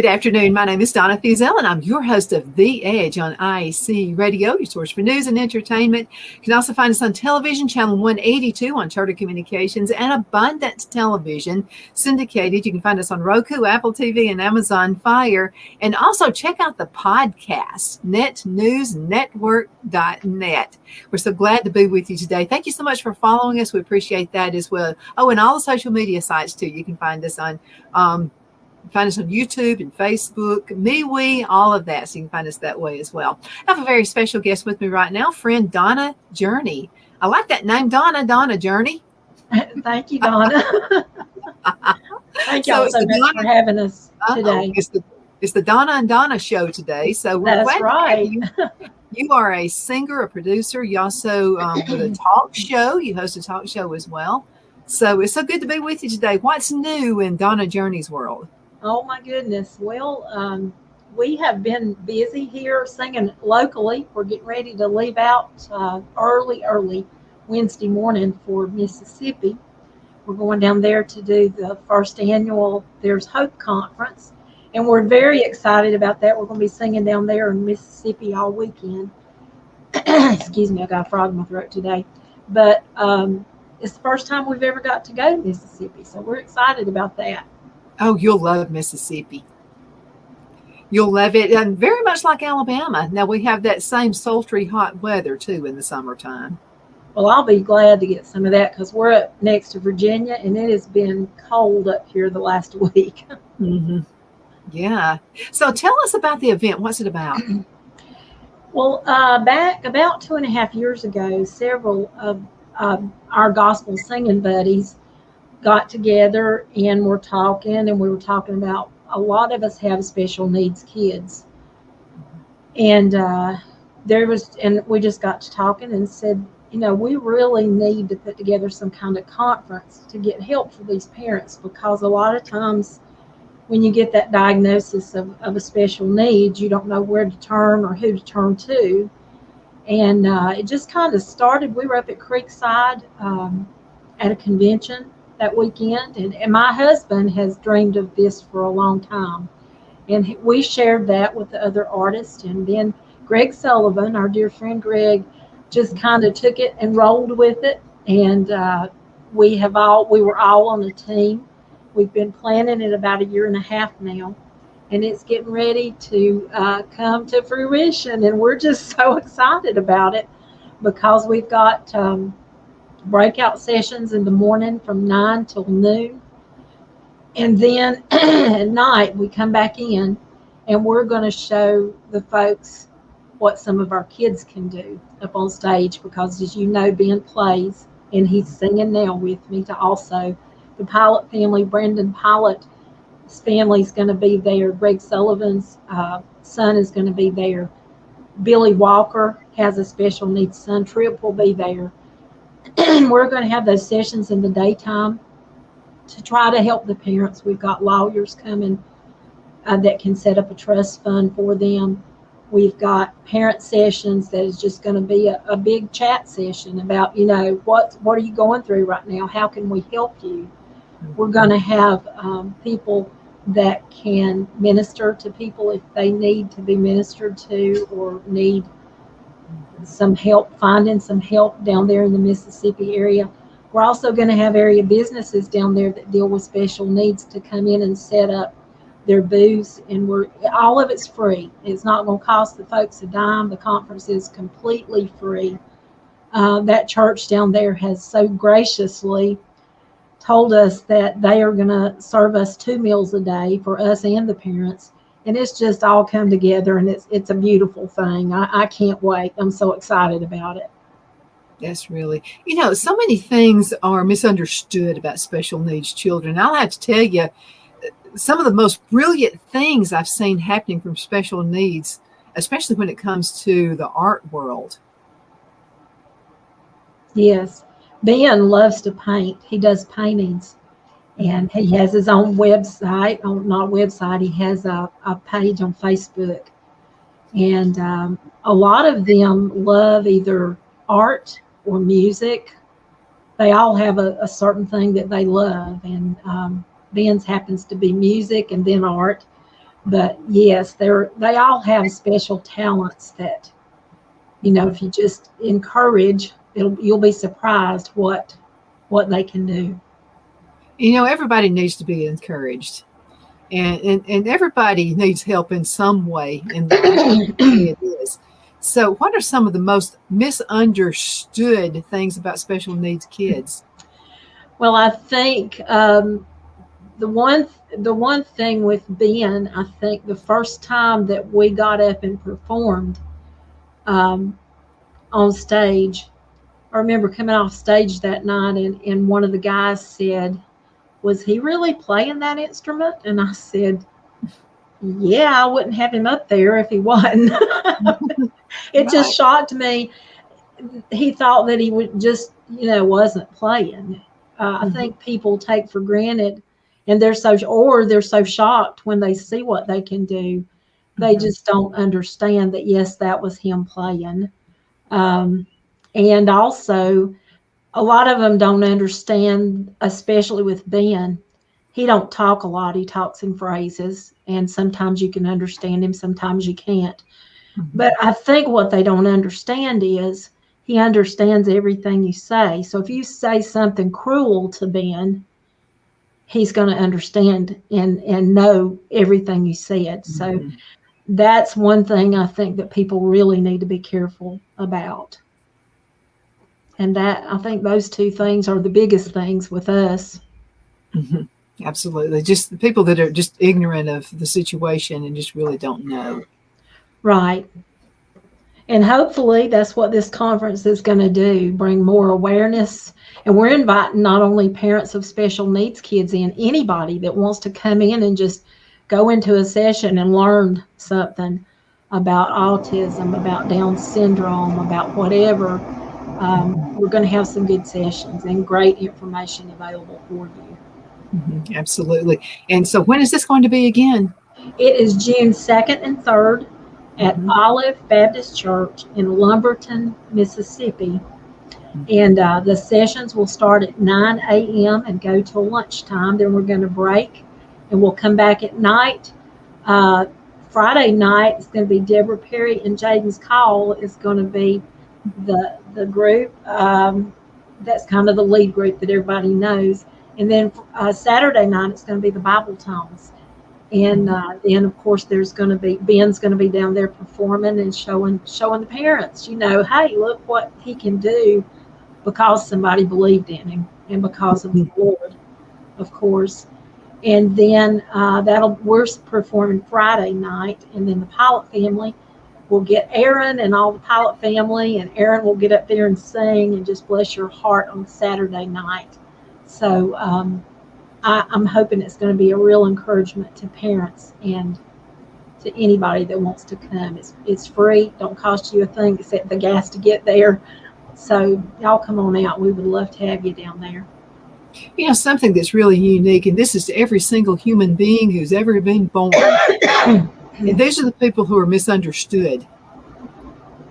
Good afternoon. My name is Donna Fusel, and I'm your host of The Edge on IAC Radio, your source for news and entertainment. You can also find us on television, channel 182 on Charter Communications and Abundant Television, syndicated. You can find us on Roku, Apple TV, and Amazon Fire. And also check out the podcast, netnewsnetwork.net. We're so glad to be with you today. Thank you so much for following us. We appreciate that as well. Oh, and all the social media sites, too. You can find us on YouTube and Facebook, MeWe, all of that. So you can find us that way as well. I have a very special guest with me right now, friend Donna Journey. I like that name, Donna Journey. Thank you, Donna. Thank y'all so much for having us today. It's the Donna and Donna show today. So we're That's right. You are a singer, a producer. You also with a talk show. You host a talk show as well. So it's so good to be with you today. What's new in Donna Journey's world? Oh, my goodness. Well, we have been busy here singing locally. We're getting ready to leave out early Wednesday morning for Mississippi. We're going down there to do the first annual There's Hope Conference, and we're very excited about that. We're going to be singing down there in Mississippi all weekend. Excuse me, I got a frog in my throat today. But it's the first time we've ever got to go to Mississippi, so we're excited about that. Oh, you'll love Mississippi. You'll love it. And very much like Alabama. Now, we have that same sultry hot weather, too, in the summertime. Well, I'll be glad to get some of that because we're up next to Virginia, and it has been cold up here the last week. Mm-hmm. Yeah. So tell us about the event. What's it about? Well, back about 2.5 years ago, several of our gospel singing buddies got together and were talking, and we were talking about a lot of us have special needs kids. And we just got to talking and said, we really need to put together some kind of conference to get help for these parents, because a lot of times when you get that diagnosis of a special need, you don't know where to turn or who to turn to. And it just kind of started. We were up at Creekside at a convention that weekend, and my husband has dreamed of this for a long time, and we shared that with the other artists. And then Greg Sullivan, our dear friend Greg, just kind of took it and rolled with it, and we were all on a team. We've been planning it about 1.5 years now, and it's getting ready to come to fruition, and we're just so excited about it because we've got breakout sessions in the morning from 9 till noon, and then at night we come back in and we're going to show the folks what some of our kids can do up on stage, because as you know, Ben plays and he's singing now with me to also the Pilot family. Brendan Pilot's family is going to be there. Greg Sullivan's son is going to be there. Billy Walker has a special needs son. Tripp will be there. We're going to have those sessions in the daytime to try to help the parents. We've got lawyers coming that can set up a trust fund for them. We've got parent sessions that is just going to be a big chat session about, what are you going through right now? How can we help you? We're going to have people that can minister to people if they need to be ministered to or need some help, finding some help down there in the Mississippi area. We're also going to have area businesses down there that deal with special needs to come in and set up their booths, and all of it's free. It's not going to cost the folks a dime. The conference is completely free. That church down there has so graciously told us that they are going to serve us 2 meals a day for us and the parents. And it's just all come together, and it's a beautiful thing. I can't wait. I'm so excited about it. That's really, so many things are misunderstood about special needs children. I'll have to tell you, some of the most brilliant things I've seen happening from special needs, especially when it comes to the art world. Yes. Ben loves to paint. He does paintings. And he has his own website, he has a page on Facebook. And a lot of them love either art or music. They all have a certain thing that they love. And Ben's happens to be music and then art. But yes, they all have special talents that, if you just encourage, you'll be surprised what they can do. Everybody needs to be encouraged, and everybody needs help in some way in life. It is. So, what are some of the most misunderstood things about special needs kids? Well, I think the one thing with Ben, I think the first time that we got up and performed um, on stage, I remember coming off stage that night, and one of the guys said, "Was he really playing that instrument?" And I said, "Yeah, I wouldn't have him up there if he wasn't." It just shocked me. He thought that he would just, wasn't playing. I think people take for granted, and they're so shocked when they see what they can do. They just don't understand that, yes, that was him playing. And also, a lot of them don't understand, especially with Ben. He don't talk a lot. He talks in phrases, and sometimes you can understand him, sometimes you can't. But I think what they don't understand is he understands everything you say. So if you say something cruel to Ben, he's going to understand and know everything you said. So that's one thing I think that people really need to be careful about. And that, I think those two things are the biggest things with us. Absolutely. Just the people that are just ignorant of the situation and just really don't know. Right. And hopefully that's what this conference is going to do, bring more awareness. And we're inviting not only parents of special needs kids in, anybody that wants to come in and just go into a session and learn something about autism, about Down syndrome, about whatever. We're going to have some good sessions and great information available for you. Absolutely. And so when is this going to be again? It is June 2nd and 3rd at Olive Baptist Church in Lumberton, Mississippi. And the sessions will start at 9 a.m. and go till lunchtime. Then we're going to break, and we'll come back at night. Friday night, it's going to be Deborah Perry and Jaden's Call is going to be the group. That's kind of the lead group that everybody knows. And then Saturday night, it's going to be the Bible Tones. And then, of course, Ben's going to be down there performing and showing the parents, hey, look what he can do because somebody believed in him and because of the Lord, of course. And then we're performing Friday night, and then the Pilot family will get Aaron and all the Pilot family, and Aaron will get up there and sing and just bless your heart on Saturday night. So I'm hoping it's going to be a real encouragement to parents and to anybody that wants to come. It's free, don't cost you a thing except the gas to get there. So y'all come on out. We would love to have you down there. Something that's really unique, and this is to every single human being who's ever been born. And these are the people who are misunderstood.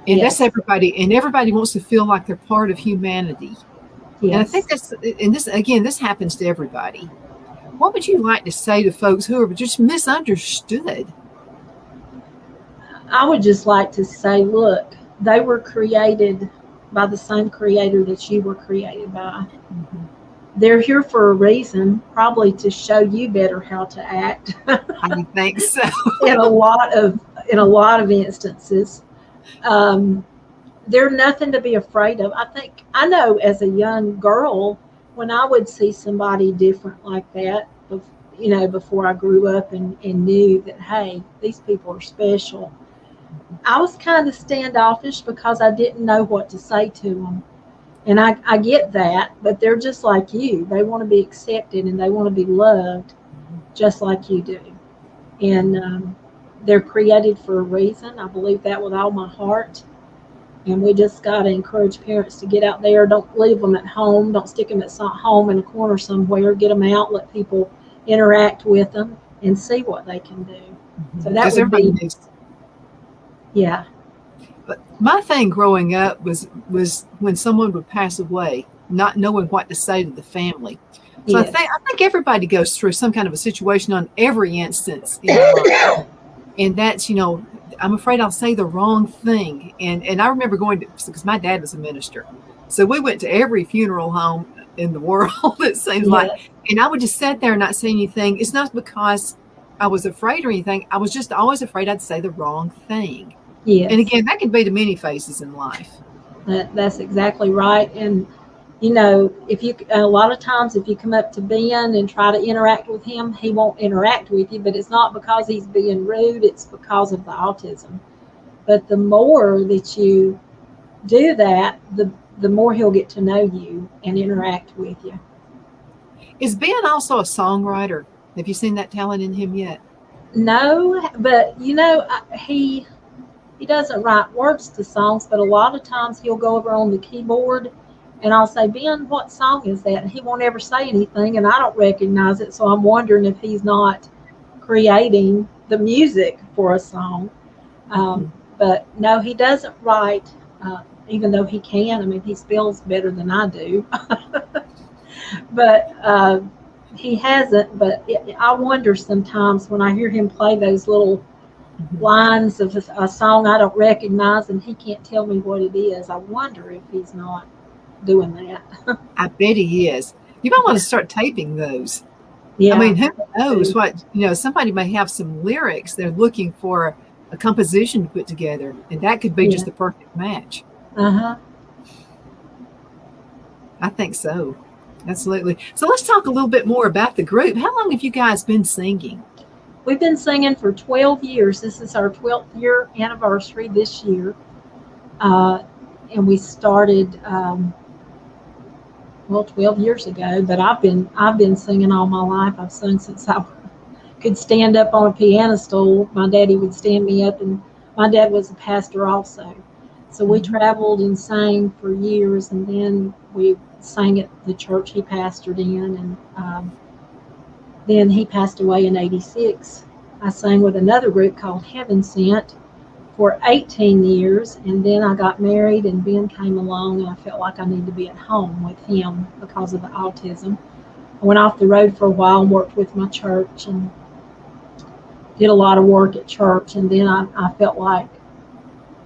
And that's everybody. And everybody wants to feel like they're part of humanity. Yes. And I think this happens to everybody. What would you like to say to folks who are just misunderstood? I would just like to say, look, they were created by the same creator that you were created by. They're here for a reason, probably to show you better how to act. I think so. in a lot of instances. They're nothing to be afraid of. I know as a young girl, when I would see somebody different like that, before I grew up and knew that, hey, these people are special, I was kind of standoffish because I didn't know what to say to them. And I get that, but they're just like you. They want to be accepted and they want to be loved just like you do. And they're created for a reason. I believe that with all my heart. And we just got to encourage parents to get out there. Don't leave them at home. Don't stick them at home in a corner somewhere. Get them out. Let people interact with them and see what they can do. So that would be, yeah. But my thing growing up was when someone would pass away, not knowing what to say to the family. So Yes. I think everybody goes through some kind of a situation on every instance in life. And that's, I'm afraid I'll say the wrong thing. And I remember going to, because my dad was a minister. So we went to every funeral home in the world, it seems Yeah. like. And I would just sit there and not say anything. It's not because I was afraid or anything. I was just always afraid I'd say the wrong thing. Yes. And again, that can be to many faces in life. That's exactly right. And if you a lot of times if you come up to Ben and try to interact with him, he won't interact with you. But it's not because he's being rude; it's because of the autism. But the more that you do that, the more he'll get to know you and interact with you. Is Ben also a songwriter? Have you seen that talent in him yet? No, but he doesn't write words to songs, but a lot of times he'll go over on the keyboard and I'll say, Ben, what song is that? And he won't ever say anything and I don't recognize it. So I'm wondering if he's not creating the music for a song. But no, he doesn't write, even though he can. I mean, he spells better than I do. But he hasn't. But I wonder sometimes when I hear him play those little lines of a song I don't recognize and he can't tell me what it is. I wonder if he's not doing that. I bet he is. You might want to start taping those. Yeah. I mean, who knows what, somebody may have some lyrics. They're looking for a composition to put together, and that could be just the perfect match. Uh-huh. I think so. Absolutely. So let's talk a little bit more about the group. How long have you guys been singing? We've been singing for 12 years. This is our 12th year anniversary this year. And we started 12 years ago, but I've been singing all my life. I've sung since I could stand up on a piano stool. My daddy would stand me up, and my dad was a pastor also. So we traveled and sang for years, and then we sang at the church he pastored in, and then he passed away in '86. I sang with another group called Heaven Sent for 18 years, and then I got married, and Ben came along, and I felt like I needed to be at home with him because of the autism. I went off the road for a while and worked with my church and did a lot of work at church, and then I felt like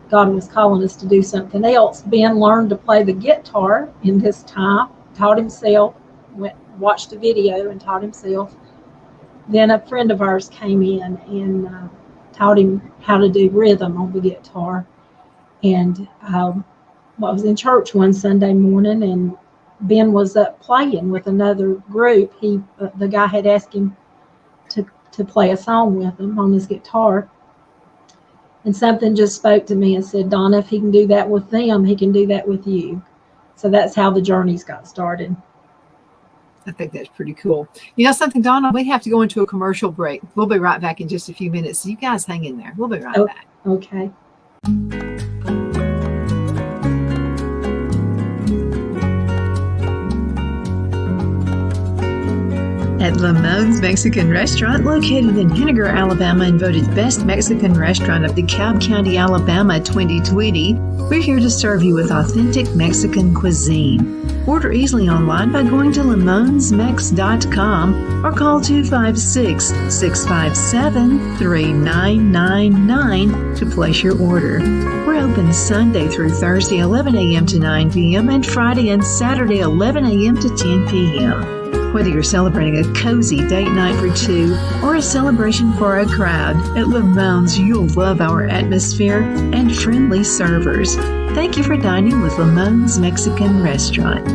God was calling us to do something else. Ben learned to play the guitar in this time, taught himself, watched a video and taught himself. Then a friend of ours came in and taught him how to do rhythm on the guitar. And I was in church one Sunday morning, and Ben was up playing with another group. The guy had asked him to play a song with him on his guitar. And something just spoke to me and said, Donna, if he can do that with them, he can do that with you. So that's how the journeys got started. I think that's pretty cool. You know something, Donna? We have to go into a commercial break. We'll be right back in just a few minutes. So you guys hang in there. We'll be right back. Okay. At Lamone's Mexican Restaurant, located in Henniger, Alabama, and voted Best Mexican Restaurant of DeKalb County, Alabama 2020, we're here to serve you with authentic Mexican cuisine. Order easily online by going to lamonsmex.com or call 256-657-3999 to place your order. We're open Sunday through Thursday, 11 a.m. to 9 p.m. and Friday and Saturday, 11 a.m. to 10 p.m. Whether you're celebrating a cozy date night for two or a celebration for a crowd, at Lamone's you'll love our atmosphere and friendly servers. Thank you for dining with Lamone's Mexican Restaurant.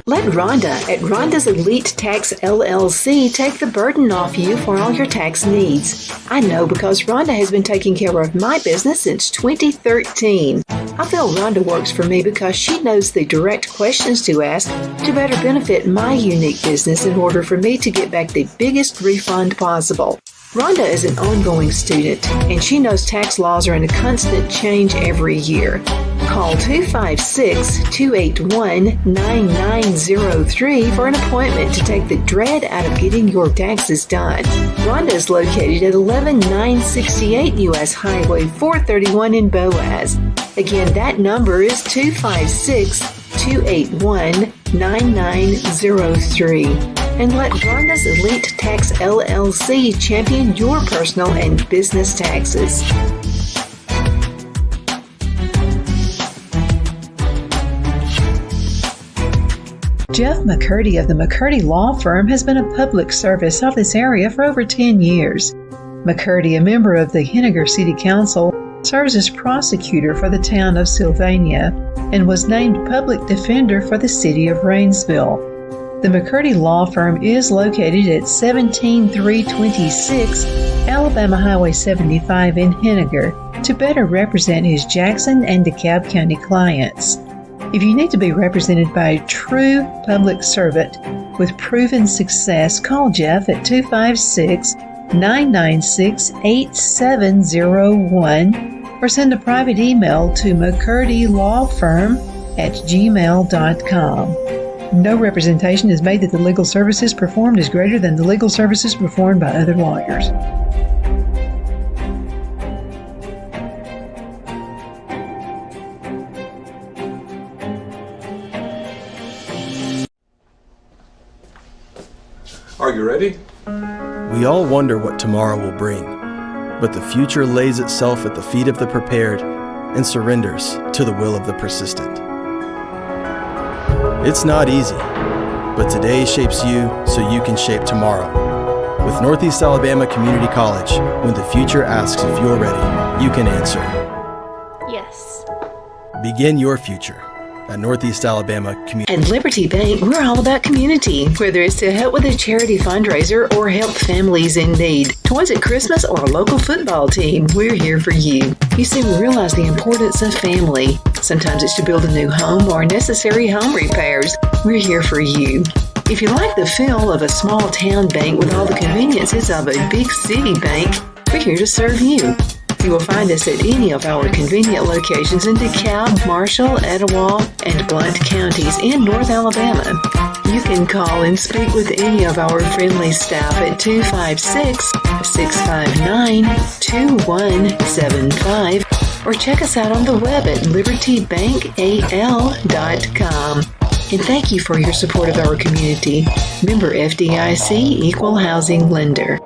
Let Rhonda at Rhonda's Elite Tax LLC take the burden off you for all your tax needs. I know because Rhonda has been taking care of my business since 2013. I feel Rhonda works for me because she knows the direct questions to ask to better benefit my unique business in order for me to get back the biggest refund possible. Rhonda is an ongoing student, and she knows tax laws are in a constant change every year. Call 256-281-9903 for an appointment to take the dread out of getting your taxes done. Rhonda is located at 11968 U.S. Highway 431 in Boaz. Again, that number is 256-281-9903. And let Rhonda's Elite Tax LLC champion your personal and business taxes. Jeff McCurdy of the McCurdy Law Firm has been a public service of this area for over 10 years. McCurdy, a member of the Henniger City Council, serves as prosecutor for the town of Sylvania and was named public defender for the city of Rainsville. The McCurdy Law Firm is located at 17326 Alabama Highway 75 in Henniger to better represent his Jackson and DeKalb County clients. If you need to be represented by a true public servant with proven success, call Jeff at 256-996-8701 or send a private email to mccurdylawfirm@gmail.com. No representation is made that the legal services performed is greater than the legal services performed by other lawyers. Are you ready? We all wonder what tomorrow will bring, but the future lays itself at the feet of the prepared and surrenders to the will of the persistent. It's not easy, but today shapes you so you can shape tomorrow. With Northeast Alabama Community College, when the future asks if you're ready, you can answer. Yes. Begin your future at Northeast Alabama Community. At Liberty Bank, we're all about community. Whether it's to help with a charity fundraiser or help families in need, toys at Christmas, or a local football team, we're here for you. You see, we realize the importance of family. Sometimes it's to build a new home or necessary home repairs. We're here for you. If you like the feel of a small town bank with all the conveniences of a big city bank, we're here to serve you. You will find us at any of our convenient locations in DeKalb, Marshall, Etowah, and Blount counties in North Alabama. You can call and speak with any of our friendly staff at 256-659-2175 or check us out on the web at libertybankal.com. And thank you for your support of our community. Member FDIC, Equal Housing Lender.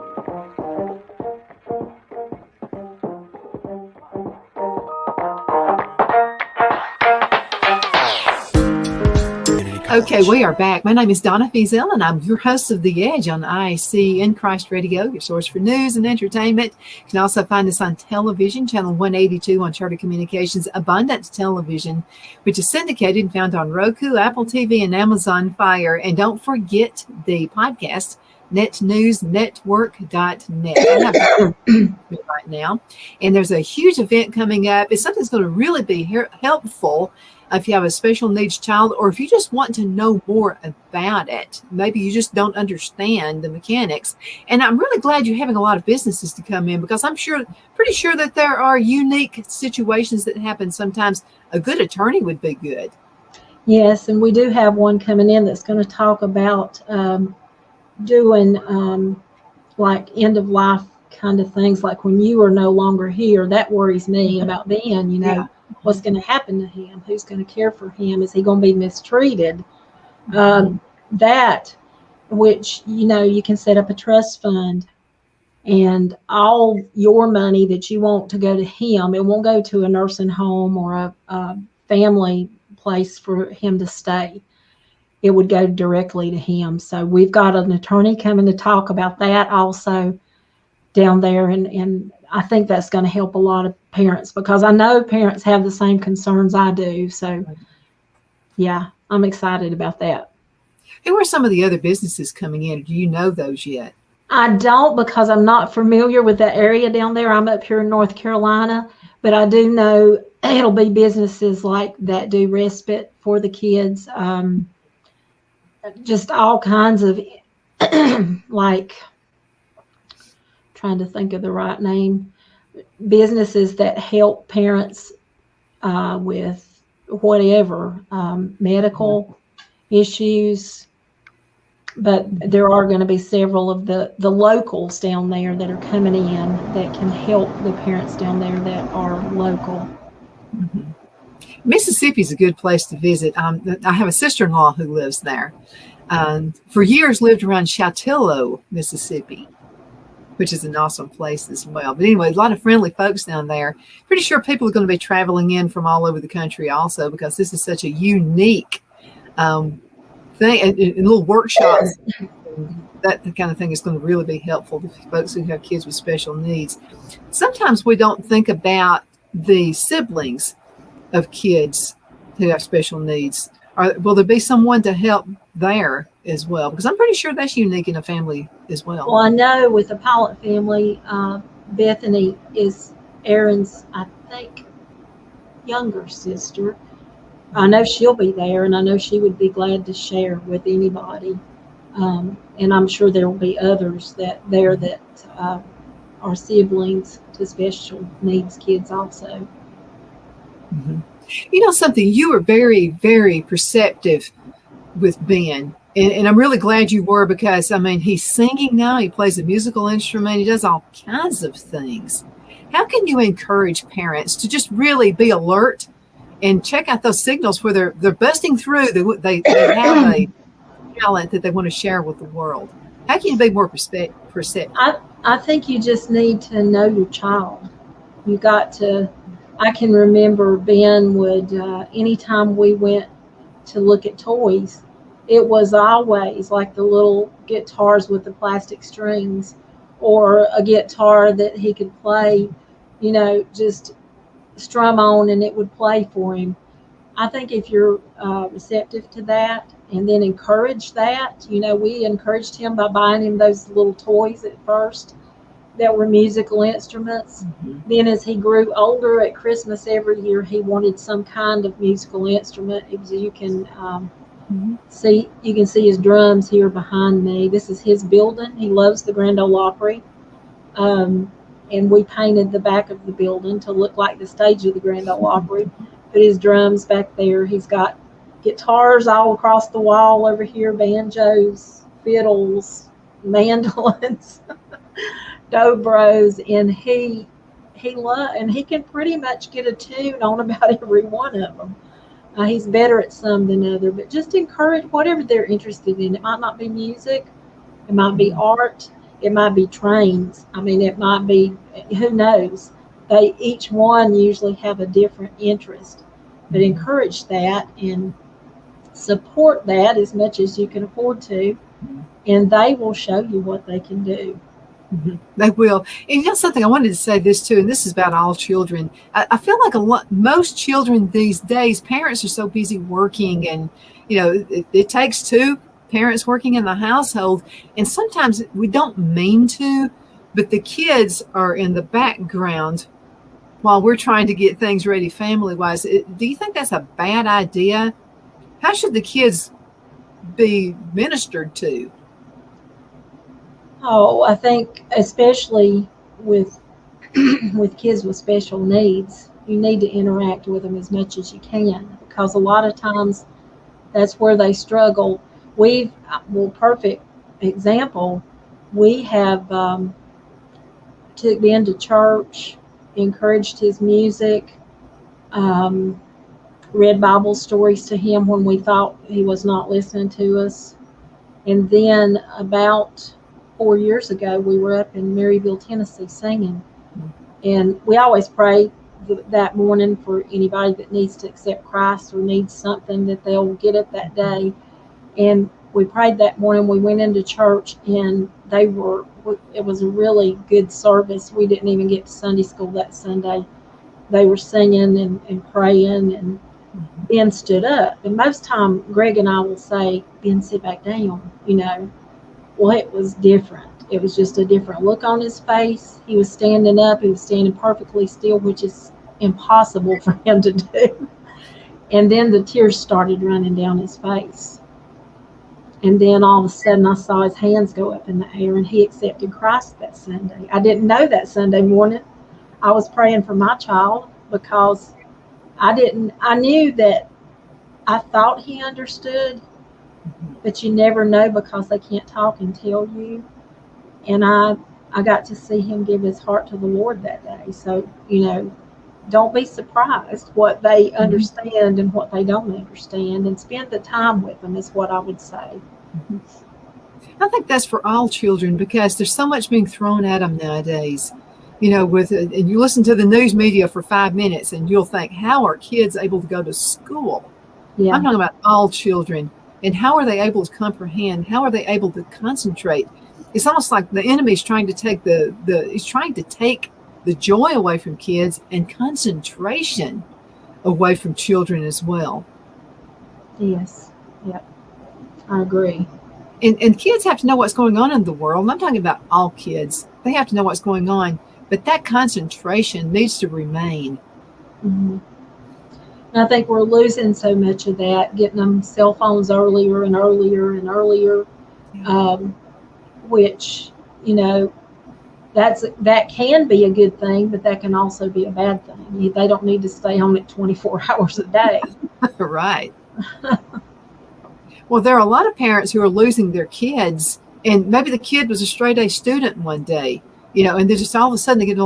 Okay, we are back. My name is Donna Fiesel, and I'm your host of The Edge on IC in Christ Radio, your source for news and entertainment. You can also find us on television, channel 182 on Charter Communications Abundant Television, which is syndicated and found on Roku, Apple TV, and Amazon Fire. And don't forget the podcast, netnewsnetwork.net. I have right now. And there's a huge event coming up. It's something that's going to really be helpful if you have a special needs child, or if you just want to know more about it. Maybe you just don't understand the mechanics. And I'm really glad you're having a lot of businesses to come in, because I'm pretty sure that there are unique situations that happen. Sometimes a good attorney would be good. Yes, and we do have one coming in that's going to talk about doing like end of life kind of things, like when you are no longer here. That worries me about Ben, Yeah. What's going to happen to him? Who's going to care for him? Is he going to be mistreated? That, which, you can set up a trust fund, and all your money that you want to go to him, it won't go to a nursing home or a family place for him to stay. It would go directly to him. So we've got an attorney coming to talk about that also down there, and I think that's going to help a lot of parents, because I know parents have the same concerns I do. So, yeah, I'm excited about that. Who are some of the other businesses coming in? Do you know those yet? I don't, because I'm not familiar with that area down there. I'm up here in North Carolina, but I do know it'll be businesses like that do respite for the kids, just all kinds of like, trying to think of the right name, businesses that help parents with whatever, medical issues. But there are going to be several of the locals down there that are coming in that can help the parents down there that are local. Mm-hmm. Mississippi is a good place to visit. I have a sister-in-law who lives there. For years lived around Chatillo, Mississippi, which is an awesome place as well. But anyway, a lot of friendly folks down there. Pretty sure people are going to be traveling in from all over the country also, because this is such a unique thing, and little workshops. That kind of thing is going to really be helpful to folks who have kids with special needs. Sometimes we don't think about the siblings of kids who have special needs. Will there be someone to help there as well? Because I'm pretty sure that's unique in a family as well. Well, I know with the Pilot family, Bethany is Aaron's, I think, younger sister. I know she'll be there, and I know she would be glad to share with anybody. And I'm sure there will be others that are siblings to special needs kids also. Mm-hmm. You know something, you were very, very perceptive with Ben. And I'm really glad you were, because, I mean, he's singing now. He plays a musical instrument. He does all kinds of things. How can you encourage parents to just really be alert and check out those signals where they're busting through? They have a talent that they want to share with the world. How can you be more perceptive? I think you just need to know your child. You got to. I can remember Ben would, anytime we went to look at toys, it was always like the little guitars with the plastic strings, or a guitar that he could play, just strum on and it would play for him. I think if you're receptive to that and then encourage that, we encouraged him by buying him those little toys at first that were musical instruments. Mm-hmm. Then as he grew older, at Christmas every year, he wanted some kind of musical instrument. You can see his drums here behind me. This is his building. He loves the Grand Ole Opry. And we painted the back of the building to look like the stage of the Grand Ole Opry. Put his drums back there. He's got guitars all across the wall over here, banjos, fiddles, mandolins, dobros, and he can pretty much get a tune on about every one of them. He's better at some than other, but just encourage whatever they're interested in. It might not be music, it might be art, it might be trains. I mean, it might be, who knows? They each one usually have a different interest, but encourage that and support that as much as you can afford to, and they will show you what they can do. Mm-hmm. They will. And something I wanted to say this too, and this is about all children. I feel like most children these days, parents are so busy working, and it takes two parents working in the household, and sometimes we don't mean to, but the kids are in the background while we're trying to get things ready family-wise. Do you think that's a bad idea? How should the kids be ministered to? Oh, I think especially with kids with special needs, you need to interact with them as much as you can, because a lot of times that's where they struggle. Perfect example, we have took Ben to church, encouraged his music, read Bible stories to him when we thought he was not listening to us. And then about 4 years ago, we were up in Maryville, Tennessee singing. And we always pray that morning for anybody that needs to accept Christ or needs something that they'll get it that day. And we prayed that morning. We went into church, and it was a really good service. We didn't even get to Sunday school that Sunday. They were singing and praying, and Ben stood up. And most time, Greg and I will say, Ben, sit back down, Well, it was different. It was just a different look on his face. He was standing up. He was standing perfectly still, which is impossible for him to do. And then the tears started running down his face. And then all of a sudden I saw his hands go up in the air, and he accepted Christ that Sunday. I didn't know that Sunday morning. I was praying for my child because I knew that I thought he understood, but you never know because they can't talk and tell you. And I got to see him give his heart to the Lord that day. So, don't be surprised what they understand and what they don't understand, and spend the time with them is what I would say. I think that's for all children, because there's so much being thrown at them nowadays. And you listen to the news media for 5 minutes and you'll think, how are kids able to go to school? Yeah. I'm talking about all children. And how are they able to comprehend? How are they able to concentrate? It's almost like the enemy's trying to take he's trying to take the joy away from kids and concentration away from children as well. Yes. Yep. I agree. And kids have to know what's going on in the world. And I'm talking about all kids. They have to know what's going on. But that concentration needs to remain. Mm-hmm. And I think we're losing so much of that, getting them cell phones earlier and earlier and earlier, which, that can be a good thing, but that can also be a bad thing. They don't need to stay on it 24 hours a day. Right. Well, there are a lot of parents who are losing their kids, and maybe the kid was a straight A student one day, and they just all of a sudden they get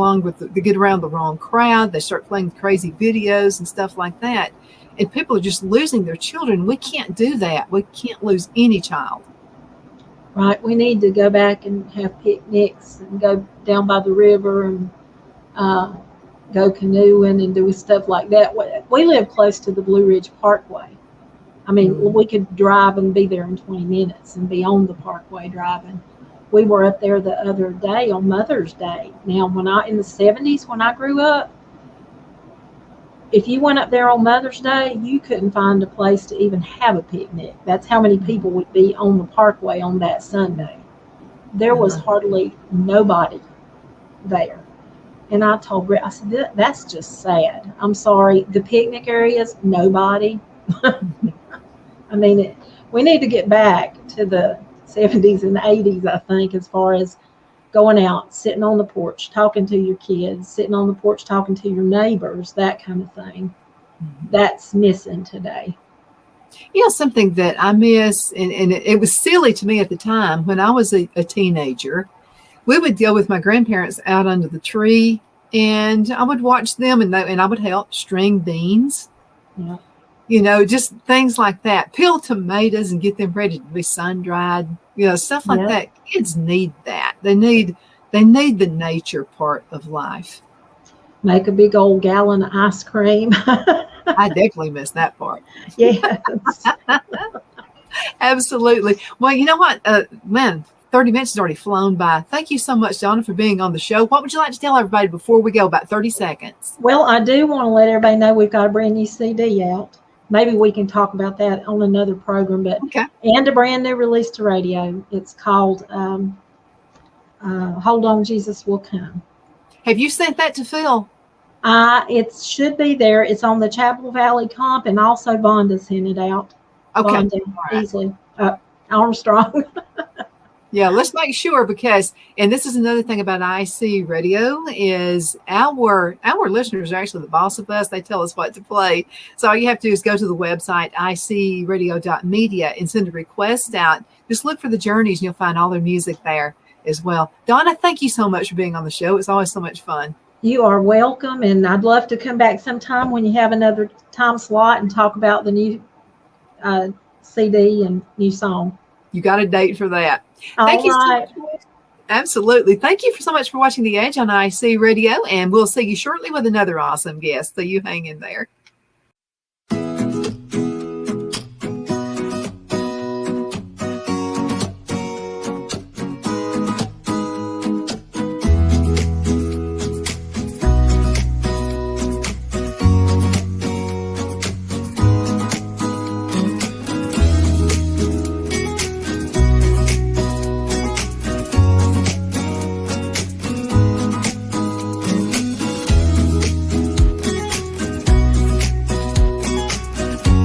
around the wrong crowd. They start playing crazy videos and stuff like that. And people are just losing their children. We can't do that. We can't lose any child. Right. We need to go back and have picnics and go down by the river and go canoeing and do stuff like that. We live close to the Blue Ridge Parkway. I mean, we could drive and be there in 20 minutes and be on the parkway driving. We were up there the other day on Mother's Day. Now, in the 70s, when I grew up, if you went up there on Mother's Day, you couldn't find a place to even have a picnic. That's how many people would be on the parkway on that Sunday. There was hardly nobody there. And I told Brett, I said, that's just sad. I'm sorry. The picnic areas, nobody. I mean, we need to get back to the 70s and 80s, I think, as far as going out, sitting on the porch, talking to your kids, sitting on the porch, talking to your neighbors, that kind of thing. That's missing today. Something that I miss, and it was silly to me at the time when I was a teenager, we would go with my grandparents out under the tree, and I would watch them, and I would help string beans. Yeah. Just things like that. Peel tomatoes and get them ready to be sun-dried, stuff like that. Kids need that. They need the nature part of life. Make a big old gallon of ice cream. I definitely miss that part. Yes. Absolutely. Well, you know what? 30 minutes has already flown by. Thank you so much, Donna, for being on the show. What would you like to tell everybody before we go? About 30 seconds. Well, I do want to let everybody know we've got a brand new CD out. Maybe we can talk about that on another program, but okay. And a brand new release to radio. It's called Hold On, Jesus Will Come. Have you sent that to Phil? It should be there. It's on the Chapel Valley Comp, and also Vonda sent it out. Okay. Vonda, right. Easily. Armstrong. Yeah, let's make sure, because, and this is another thing about IC Radio, is our listeners are actually the boss of us. They tell us what to play. So all you have to do is go to the website, icradio.media, and send a request out. Just look for the Journeys and you'll find all their music there as well. Donna, thank you so much for being on the show. It's always so much fun. You are welcome, and I'd love to come back sometime when you have another time slot and talk about the new CD and new song. You got a date for that. Thank you so much. Absolutely. Thank you so much for watching The Edge on IC Radio, and we'll see you shortly with another awesome guest. So you hang in there.